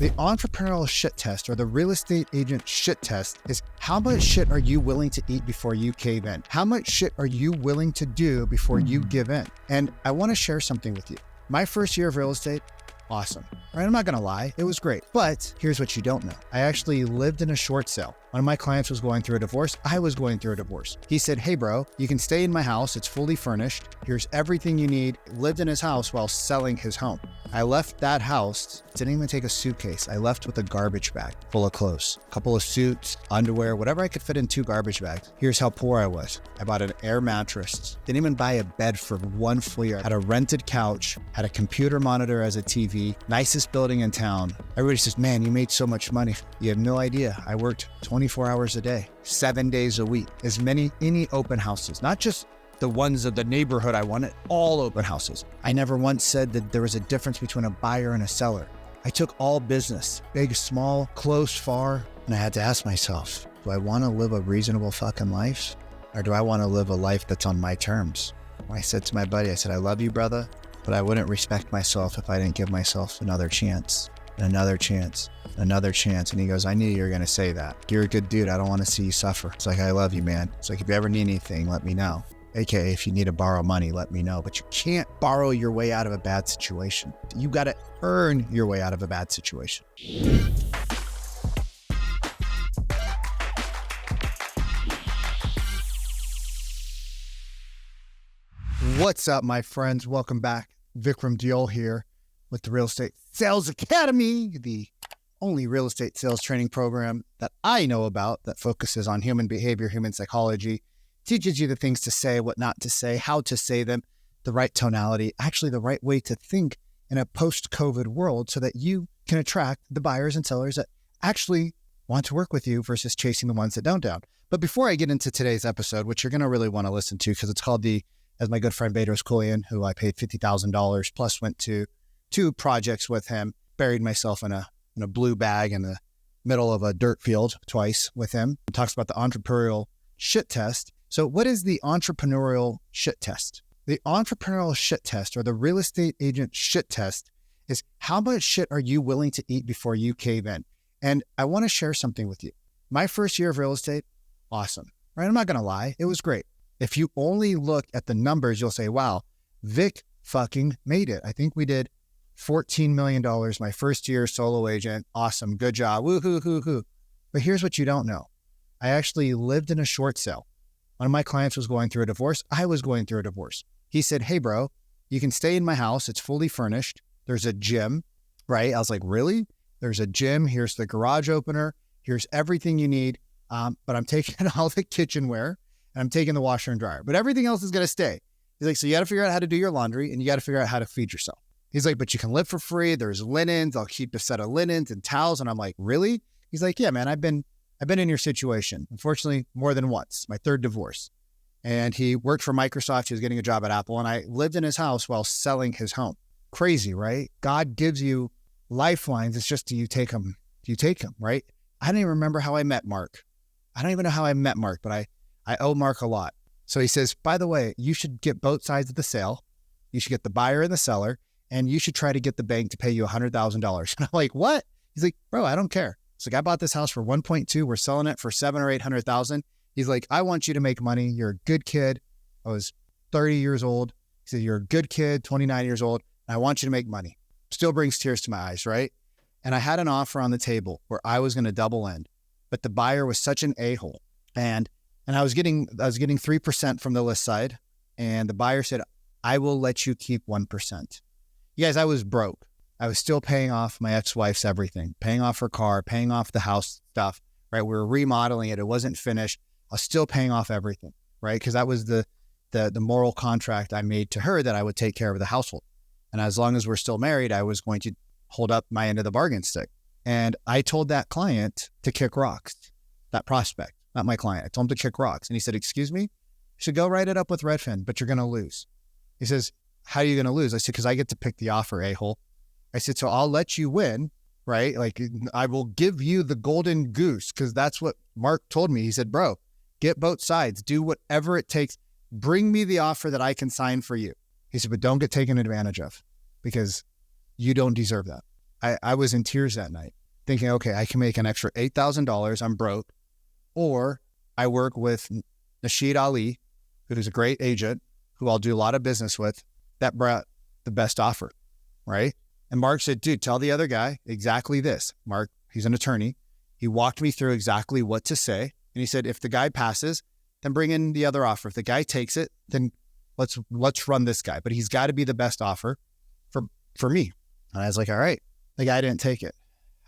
The entrepreneurial shit test, or the real estate agent shit test, is how much shit are you willing to eat before you cave in? How much shit are you willing to do before you give in? And I want to share something with you. My first year of real estate, awesome. Right? I'm not going to lie. It was great. But here's what you don't know. I actually lived in a short sale. One of my clients was going through a divorce. I was going through a divorce. He said, hey, bro, you can stay in my house. It's fully furnished. Here's everything you need. Lived in his house while selling his home. I left that house, didn't even take a suitcase. I left with a garbage bag full of clothes, a couple of suits, underwear, whatever I could fit in 2 garbage bags. Here's how poor I was. I bought an air mattress, didn't even buy a bed for 1 full year. Had a rented couch, had a computer monitor as a TV, nicest building in town. Everybody says, man, you made so much money. You have no idea. I worked 24 hours a day, 7 days a week, any open houses, not just the ones of the neighborhood I wanted, all open houses. I never once said that there was a difference between a buyer and a seller. I took all business, big, small, close, far, and I had to ask myself, do I want to live a reasonable fucking life? Or do I want to live a life that's on my terms? I said to my buddy, I said, I love you, brother, but I wouldn't respect myself if I didn't give myself another chance, and another chance, another chance. And he goes, I knew you were going to say that. You're a good dude. I don't want to see you suffer. It's like, I love you, man. It's like, if you ever need anything, let me know. AKA, if you need to borrow money, let me know. But you can't borrow your way out of a bad situation. You got to earn your way out of a bad situation. What's up, my friends? Welcome back. Vikram Diol here with the Real Estate Sales Academy, the only real estate sales training program that I know about that focuses on human behavior, human psychology, teaches you the things to say, what not to say, how to say them, the right tonality, actually the right way to think in a post-COVID world so that you can attract the buyers and sellers that actually want to work with you versus chasing the ones that don't. But before I get into today's episode, which you're going to really want to listen to because it's called as my good friend Bedros, Keuilian, who I paid $50,000 plus went to 2 projects with him, buried myself in a blue bag in the middle of a dirt field twice with him. He talks about the entrepreneurial shit test. So what is the entrepreneurial shit test? The entrepreneurial shit test, or the real estate agent shit test, is how much shit are you willing to eat before you cave in? And I want to share something with you. My first year of real estate, awesome, right? I'm not going to lie. It was great. If you only look at the numbers, you'll say, wow, Vic fucking made it. I think we did $14 million my first year solo agent. Awesome. Good job. Woohoo, hoo, hoo. But here's what you don't know. I actually lived in a short sale. One of my clients was going through a divorce. I was going through a divorce. He said, hey, bro, you can stay in my house. It's fully furnished. There's a gym, right? I was like, really? There's a gym. Here's the garage opener. Here's everything you need. But I'm taking all the kitchenware and I'm taking the washer and dryer. But everything else is going to stay. He's like, so you got to figure out how to do your laundry and you got to figure out how to feed yourself. He's like, but you can live for free. There's linens. I'll keep a set of linens and towels. And I'm like, really? He's like, yeah, man, I've been in your situation, unfortunately, more than once, my 3rd divorce. And he worked for Microsoft. He was getting a job at Apple. And I lived in his house while selling his home. Crazy, right? God gives you lifelines. It's just, do you take them? Do you take them, right? I don't even remember how I met Mark. I don't even know how I met Mark, but I owe Mark a lot. So he says, by the way, you should get both sides of the sale. You should get the buyer and the seller. And you should try to get the bank to pay you $100,000. And I'm like, what? He's like, bro, I don't care. It's like, I bought this house for 1.2. We're selling it for 700,000 or 800,000. He's like, I want you to make money. You're a good kid. I was 30 years old. He said, you're a good kid, 29 years old. And I want you to make money. Still brings tears to my eyes, right? And I had an offer on the table where I was going to double end, but the buyer was such an a-hole. And I was getting 3% from the list side. And the buyer said, I will let you keep 1%. You guys, I was broke. I was still paying off my ex-wife's everything, paying off her car, paying off the house stuff, right? We were remodeling it. It wasn't finished. I was still paying off everything, right? Because that was the moral contract I made to her that I would take care of the household. And as long as we're still married, I was going to hold up my end of the bargain stick. And I told that client to kick rocks, that prospect, not my client. I told him to kick rocks. And he said, excuse me? You should go write it up with Redfin, but you're going to lose. He says, how are you going to lose? I said, because I get to pick the offer, a-hole. I said, so I'll let you win, right? Like, I will give you the golden goose, because that's what Mark told me. He said, bro, get both sides. Do whatever it takes. Bring me the offer that I can sign for you. He said, but don't get taken advantage of, because you don't deserve that. I was in tears that night thinking, okay, I can make an extra $8,000. I'm broke. Or I work with Nasheed Ali, who's a great agent, who I'll do a lot of business with, that brought the best offer, right? And Mark said, dude, tell the other guy exactly this. Mark, he's an attorney. He walked me through exactly what to say. And he said, if the guy passes, then bring in the other offer. If the guy takes it, then let's run this guy. But he's got to be the best offer for me. And I was like, all right. The guy didn't take it.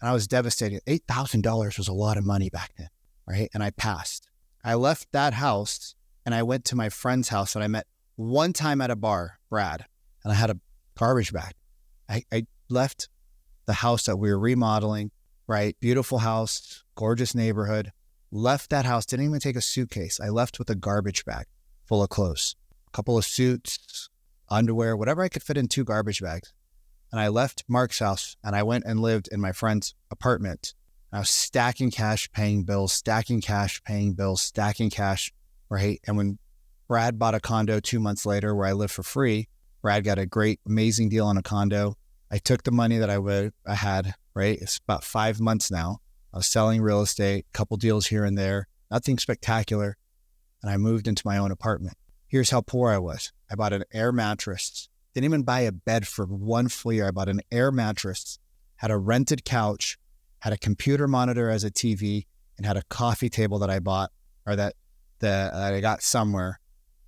And I was devastated. $8,000 was a lot of money back then, right? And I passed. I left that house and I went to my friend's house that I met one time at a bar, Brad, and I had a garbage bag. I left the house that we were remodeling, right? Beautiful house, gorgeous neighborhood. Left that house, didn't even take a suitcase. I left with a garbage bag full of clothes, a couple of suits, underwear, whatever I could fit in 2 garbage bags. And I left Mark's house and I went and lived in my friend's apartment. I was stacking cash, paying bills, stacking cash, paying bills, stacking cash, right? And when Brad bought a condo 2 months later where I lived for free, Brad got a great, amazing deal on a condo. I took the money that I had, right? It's about 5 months now. I was selling real estate, a couple deals here and there, nothing spectacular. And I moved into my own apartment. Here's how poor I was. I bought an air mattress. Didn't even buy a bed for one full year. I bought an air mattress, had a rented couch, had a computer monitor as a TV, and had a coffee table that I bought or that I got somewhere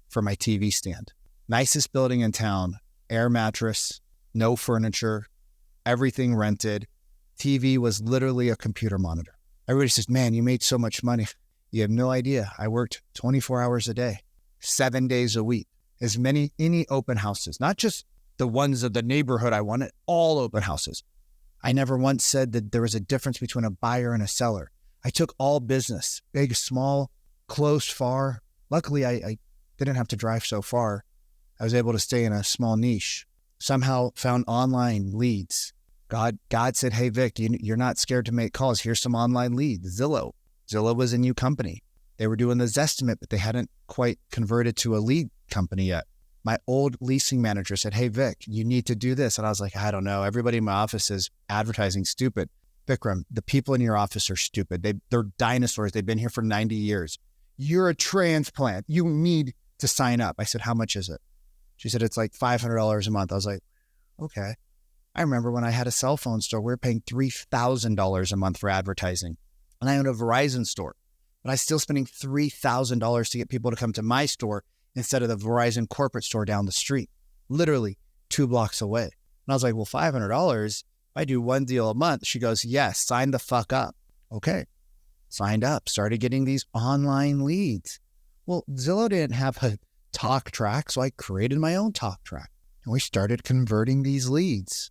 for my TV stand. Nicest building in town, air mattress, no furniture, everything rented. TV was literally a computer monitor. Everybody says, man, you made so much money. You have no idea. I worked 24 hours a day, 7 days a week. Any open houses, not just the ones of the neighborhood I wanted, all open houses. I never once said that there was a difference between a buyer and a seller. I took all business, big, small, close, far. Luckily, I didn't have to drive so far. I was able to stay in a small niche. Somehow found online leads. God said, hey, Vic, you're not scared to make calls. Here's some online leads. Zillow was a new company. They were doing the Zestimate, but they hadn't quite converted to a lead company yet. My old leasing manager said, hey, Vic, you need to do this. And I was like, I don't know. Everybody in my office is advertising stupid. Vikram, the people in your office are stupid. They're dinosaurs. They've been here for 90 years. You're a transplant. You need to sign up. I said, how much is it? She said, it's like $500 a month. I was like, okay. I remember when I had a cell phone store, we were paying $3,000 a month for advertising. And I owned a Verizon store, but I was still spending $3,000 to get people to come to my store instead of the Verizon corporate store down the street, literally 2 blocks away. And I was like, well, $500, if I do one deal a month. She goes, yes, sign the fuck up. Okay. Signed up, started getting these online leads. Well, Zillow didn't have a talk track, so I created my own talk track. And we started converting these leads.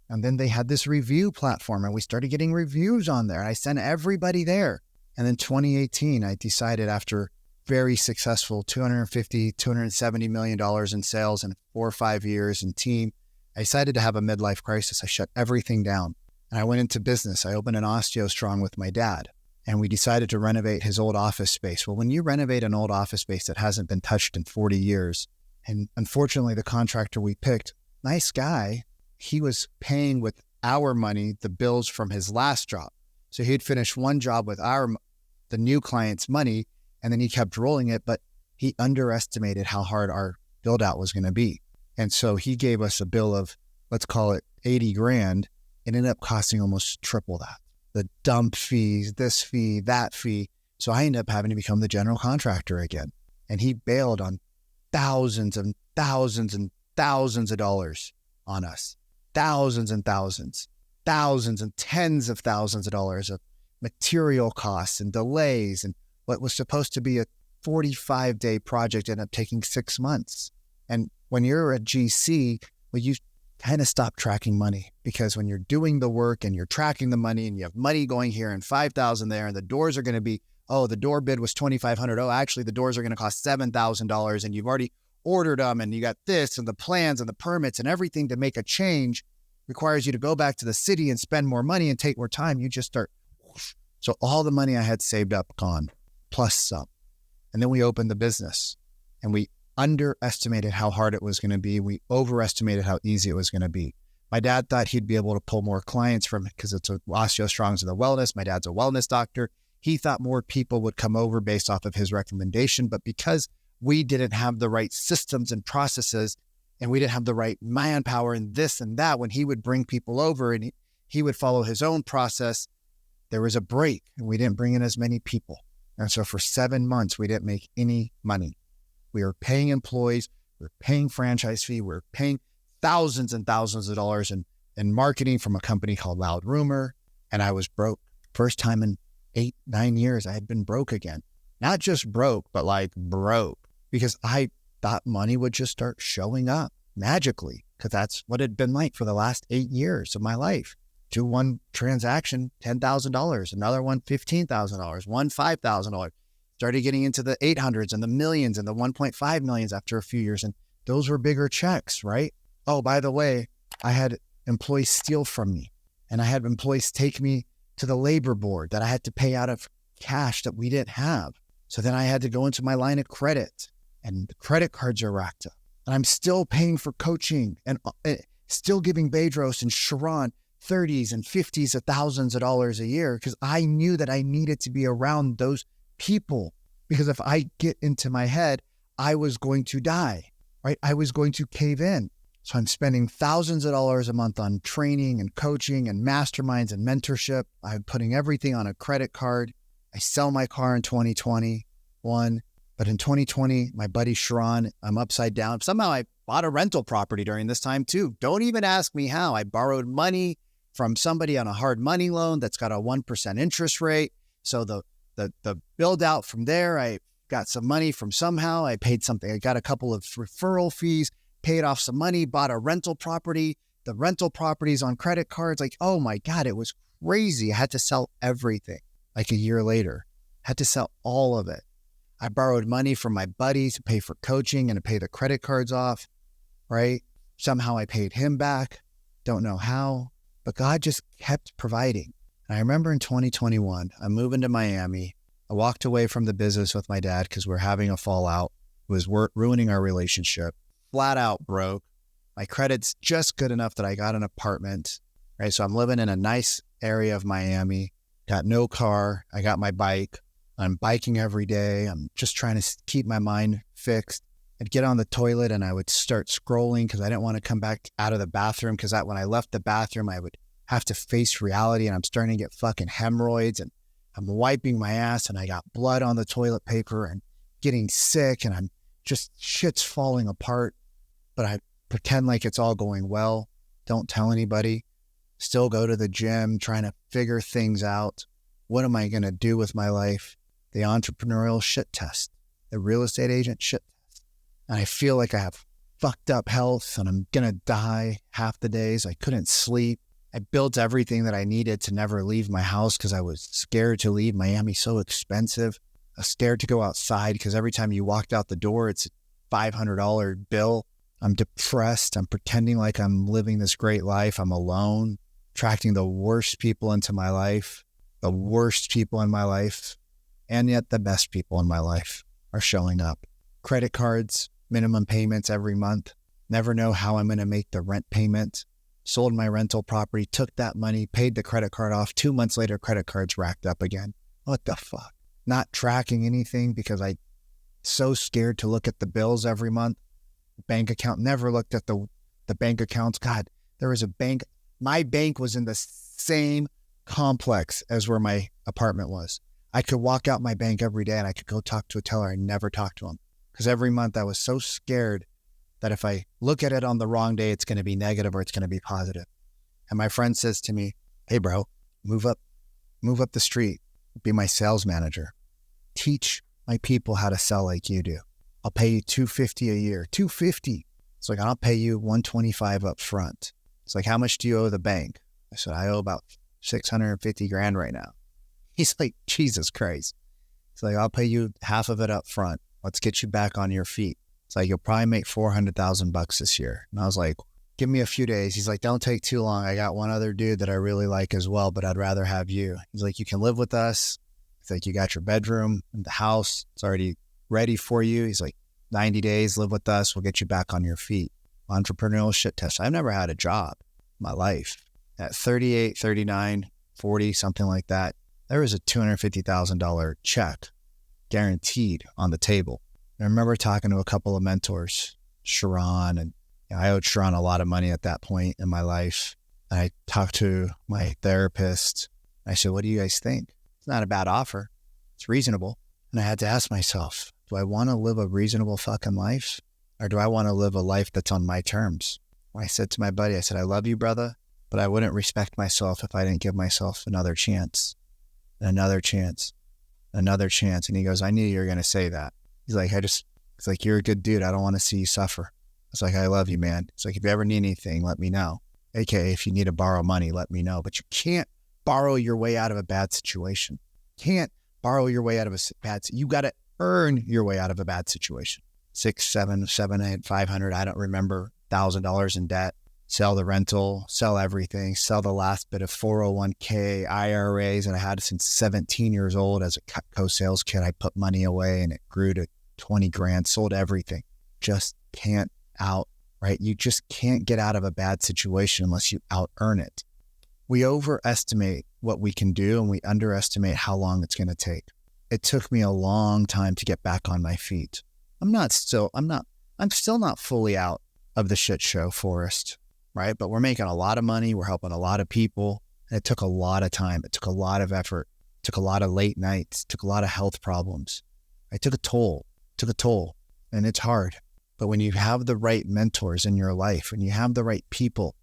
And then they had this review platform and we started getting reviews on there. And I sent everybody there. And then 2018, I decided after very successful $270 million in sales in 4 or 5 years and team, I decided to have a midlife crisis. I shut everything down and I went into business. I opened an Osteo Strong with my dad and we decided to renovate his old office space. Well, when you renovate an old office space that hasn't been touched in 40 years, and unfortunately the contractor we picked, nice guy, he was paying with our money the bills from his last job. So he'd finished one job with the new client's money, and then he kept rolling it, but he underestimated how hard our build out was going to be. And so he gave us a bill of, let's call it 80 grand. It ended up costing almost triple that. The dump fees, this fee, that fee. So I ended up having to become the general contractor again. And he bailed on thousands and thousands and thousands of dollars on us. Thousands and thousands and tens of thousands of dollars of material costs and delays. And what was supposed to be a 45-day project ended up taking 6 months. And when you're a GC, well, you kind of stop tracking money because when you're doing the work and you're tracking the money and you have money going here and 5,000 there and the doors are going to be, oh, the door bid was $2,500. Oh, actually the doors are going to cost $7,000 and you've already ordered them and you got this and the plans and the permits and everything to make a change requires you to go back to the city and spend more money and take more time. You just start. So all the money I had saved up, gone, plus some. And then we opened the business and we underestimated how hard it was going to be. We overestimated how easy it was going to be. My dad thought he'd be able to pull more clients from it because it's OsteoStrong's in the wellness. My dad's a wellness doctor. He thought more people would come over based off of his recommendation. But because we didn't have the right systems and processes, and we didn't have the right manpower and this and that, when he would bring people over and he would follow his own process, there was a break and we didn't bring in as many people. And so for 7 months, we didn't make any money. We were paying employees, we were paying franchise fee, we were paying thousands and thousands of dollars in marketing from a company called Loud Rumor. And I was broke. First time in 8-9 years, I had been broke again. Not just broke, but like broke, because I thought money would just start showing up magically, because that's what it had been like for the last 8 years of my life. Do one transaction, $10,000, another one, $15,000, one, $5,000. Started getting into the 800s and the millions and the 1.5 millions after a few years. And those were bigger checks, right? Oh, by the way, I had employees steal from me, and I had employees take me to the labor board that I had to pay out of cash that we didn't have. So then I had to go into my line of credit, and the credit cards are racked up. And I'm still paying for coaching and still giving Bedros and Sharon 30s and 50s of thousands of dollars a year, because I knew that I needed to be around those people, because if I get into my head, I was going to die, right? I was going to cave in. So I'm spending thousands of dollars a month on training and coaching and masterminds and mentorship. I'm putting everything on a credit card. I sell my car in 2021, but in 2020, my buddy Sharon, I'm upside down. Somehow I bought a rental property during this time too. Don't even ask me how. I borrowed money from somebody on a hard money loan that's got a 1% interest rate. So the build out from there, I got some money from somehow. I paid something. I got a couple of referral fees, paid off some money, bought a rental property. The rental properties on credit cards. Like, oh my God, it was crazy. I had to sell everything like a year later. Had to sell all of it. I borrowed money from my buddies to pay for coaching and to pay the credit cards off, right? Somehow I paid him back. Don't know how, but God just kept providing. And I remember in 2021, I'm moving to Miami. I walked away from the business with my dad because we're having a fallout. It was ruining our relationship. Flat out broke. My credit's just good enough that I got an apartment, right? So I'm living in a nice area of Miami, got no car. I got my bike. I'm biking every day. I'm just trying to keep my mind fixed. I'd get on the toilet and I would start scrolling because I didn't want to come back out of the bathroom, because when I left the bathroom, I would have to face reality, and I'm starting to get fucking hemorrhoids, and I'm wiping my ass and I got blood on the toilet paper and getting sick, and I'm just shit's falling apart. But I pretend like it's all going well. Don't tell anybody. Still go to the gym, trying to figure things out. What am I going to do with my life? The entrepreneurial shit test, the real estate agent shit test. And I feel like I have fucked up health and I'm going to die half the days. I couldn't sleep. I built everything that I needed to never leave my house because I was scared to leave. Miami's so expensive. I was scared to go outside because every time you walked out the door, it's a $500 bill. I'm depressed. I'm pretending like I'm living this great life. I'm alone, attracting the worst people into my life, the worst people in my life, and yet the best people in my life are showing up. Credit cards, minimum payments every month. Never know how I'm going to make the rent payment. Sold my rental property, took that money, paid the credit card off. 2 months later, credit cards racked up again. What the fuck? Not tracking anything because I'm so scared to look at the bills every month. Bank account, never looked at the bank accounts. God, there was a bank. My bank was in the same complex as where my apartment was. I could walk out my bank every day and I could go talk to a teller. I never talked to him because every month I was so scared that if I look at it on the wrong day, it's going to be negative or it's going to be positive. And my friend says to me, hey bro, move up the street, be my sales manager. Teach my people how to sell like you do. I'll pay you $250 a year, $250. It's like, I'll pay you $125 up front. It's like, how much do you owe the bank? I said, I owe about $650,000 right now. He's like, Jesus Christ. It's like, I'll pay you half of it up front. Let's get you back on your feet. It's like, you'll probably make $400,000 this year. And I was like, give me a few days. He's like, don't take too long. I got one other dude that I really like as well, but I'd rather have you. He's like, you can live with us. It's like, you got your bedroom and the house. It's already ready for you. He's like, 90 days, live with us. We'll get you back on your feet. Entrepreneurial shit test. I've never had a job. my life. At 38, 39, 40, something like that, there was a $250,000 check guaranteed on the table. And I remember talking to a couple of mentors, Sharon, and I owed Sharon a lot of money at that point in my life. And I talked to my therapist. I said, what do you guys think? It's not a bad offer. It's reasonable. And I had to ask myself, do I want to live a reasonable fucking life? Or do I want to live a life that's on my terms? I said to my buddy, I said, I love you, brother, but I wouldn't respect myself if I didn't give myself another chance, another chance, another chance. And he goes, I knew you were going to say that. He's like, it's like, you're a good dude. I don't want to see you suffer. It's like, I love you, man. It's like, if you ever need anything, let me know. AKA, if you need to borrow money, let me know. But you can't borrow your way out of a bad situation. Can't borrow your way out of a bad, you got to earn your way out of a bad situation. 6, 7, 8, 500, I don't remember, $1,000 in debt, sell the rental, sell everything, sell the last bit of 401k, IRAs that I had since 17 years old. As a Cutco sales kid, I put money away and it grew to 20 grand, sold everything. Just can't right? You just can't get out of a bad situation unless you out earn it. We overestimate what we can do and we underestimate how long it's going to take. It took me a long time to get back on my feet. I'm still not fully out of the shit show forest, right? But we're making a lot of money. We're helping a lot of people. And it took a lot of time. It took a lot of effort. It took a lot of late nights. It took a lot of health problems. It took a toll, and it's hard. But when you have the right mentors in your life, when you have the right people,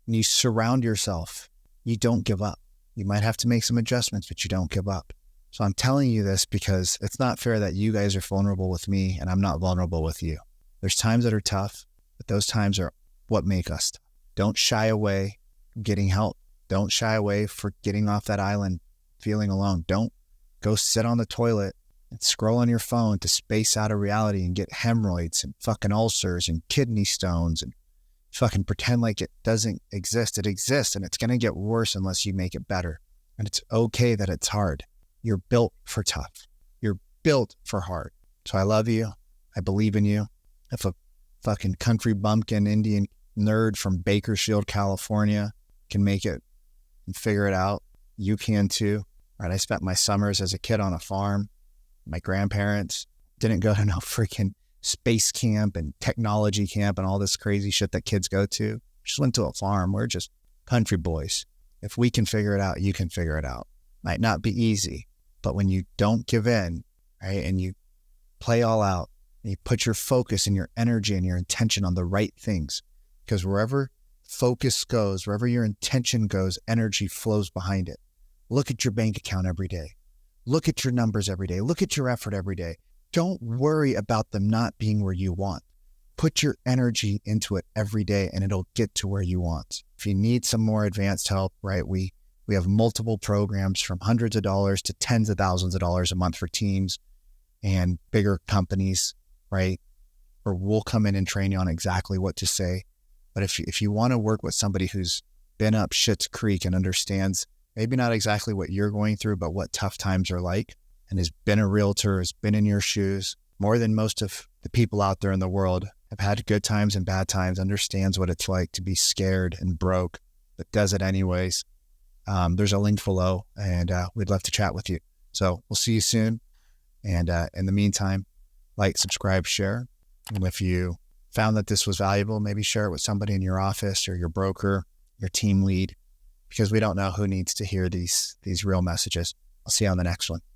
and you surround yourself, you don't give up. You might have to make some adjustments, but you don't give up. So I'm telling you this because it's not fair that you guys are vulnerable with me and I'm not vulnerable with you. There's times that are tough, but those times are what make us tough. Don't shy away from getting help. Don't shy away for getting off that island, feeling alone. Don't go sit on the toilet and scroll on your phone to space out of reality and get hemorrhoids and fucking ulcers and kidney stones and fucking pretend like it doesn't exist. It exists, and it's going to get worse unless you make it better. And it's okay that it's hard. You're built for tough. You're built for hard. So I love you. I believe in you. If a fucking country bumpkin Indian nerd from Bakersfield, California can make it and figure it out, you can too. Right? I spent my summers as a kid on a farm. My grandparents didn't go to no freaking space camp and technology camp and all this crazy shit that kids go to. Just went to a farm. We're just country boys. If we can figure it out, you can figure it out. Might not be easy, but when you don't give in, right, and you play all out, and you put your focus and your energy and your intention on the right things, because wherever focus goes, wherever your intention goes, energy flows behind it. Look at your bank account every day. Look at your numbers every day. Look at your effort every day. Don't worry about them not being where you want. Put your energy into it every day and it'll get to where you want. If you need some more advanced help, right, we have multiple programs from hundreds of dollars to tens of thousands of dollars a month for teams and bigger companies, right? Or we'll come in and train you on exactly what to say. But if you want to work with somebody who's been up shit's creek and understands maybe not exactly what you're going through, but what tough times are like, and has been a realtor, has been in your shoes more than most of the people out there in the world, have had good times and bad times, understands what it's like to be scared and broke, but does it anyways. There's a link below, and we'd love to chat with you. So we'll see you soon. And in the meantime, like, subscribe, share. And if you found that this was valuable, maybe share it with somebody in your office or your broker, your team lead, because we don't know who needs to hear these real messages. I'll see you on the next one.